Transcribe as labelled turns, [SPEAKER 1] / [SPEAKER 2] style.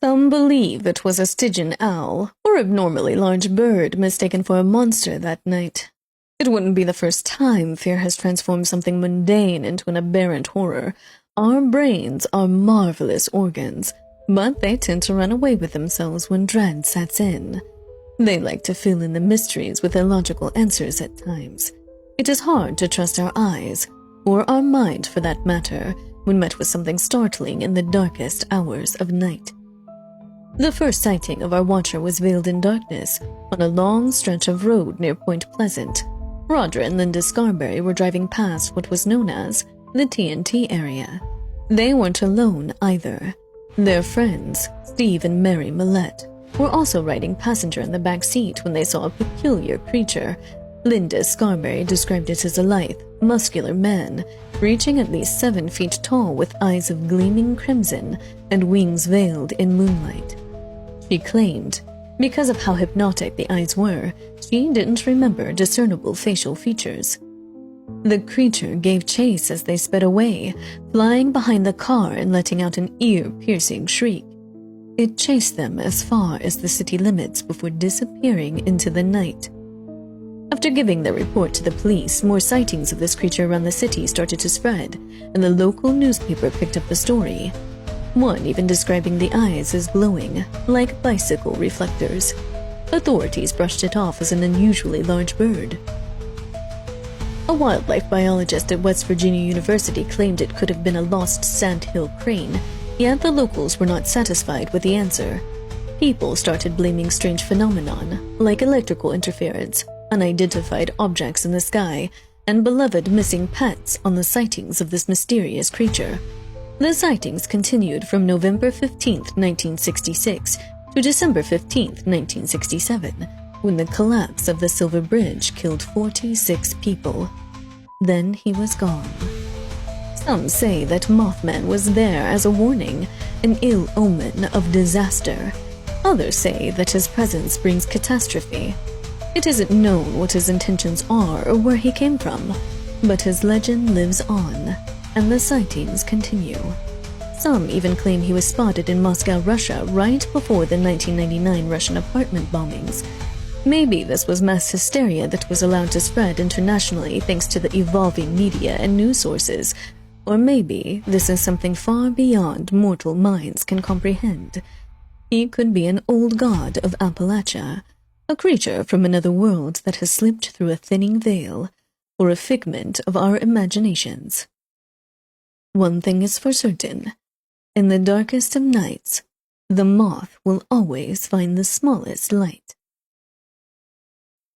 [SPEAKER 1] Some believe it was a Stygian owl, or abnormally large bird mistaken for a monster that night. It wouldn't be the first time fear has transformed something mundane into an aberrant horror. Our brains are marvelous organs, but they tend to run away with themselves when dread sets in. They like to fill in the mysteries with illogical answers at times. It is hard to trust our eyes, or our mind for that matter, when met with something startling in the darkest hours of night. The first sighting of our watcher was veiled in darkness on a long stretch of road near Point Pleasant. Rodra and Linda Scarberry were driving past what was known as the TNT area. They weren't alone either. Their friends, Steve and Mary Millette, were also riding passenger in the back seat when they saw a peculiar creature. Linda Scarberry described it as a lithe, muscular man, reaching at least 7 feet tall with eyes of gleaming crimson and wings veiled in moonlight. She claimed, because of how hypnotic the eyes were, she didn't remember discernible facial features. The creature gave chase as they sped away, flying behind the car and letting out an ear-piercing shriek. It chased them as far as the city limits before disappearing into the night. After giving their report to the police, more sightings of this creature around the city started to spread, and the local newspaper picked up the story. One even describing the eyes as glowing, like bicycle reflectors. Authorities brushed it off as an unusually large bird. A wildlife biologist at West Virginia University claimed it could have been a lost sandhill crane, yet the locals were not satisfied with the answer. People started blaming strange phenomenon, like electrical interference, unidentified objects in the sky, and beloved missing pets on the sightings of this mysterious creature. The sightings continued from November 15, 1966 to December 15, 1967, when the collapse of the Silver Bridge killed 46 people. Then he was gone. Some say that Mothman was there as a warning, an ill omen of disaster. Others say that his presence brings catastrophe. It isn't known what his intentions are or where he came from, but his legend lives on, and the sightings continue. Some even claim he was spotted in Moscow, Russia, right before the 1999 Russian apartment bombings. Maybe this was mass hysteria that was allowed to spread internationally thanks to the evolving media and news sources. Or maybe this is something far beyond mortal minds can comprehend. He could be an old god of Appalachia, a creature from another world that has slipped through a thinning veil, or a figment of our imaginations. One thing is for certain. In the darkest of nights, the moth will always find the smallest light.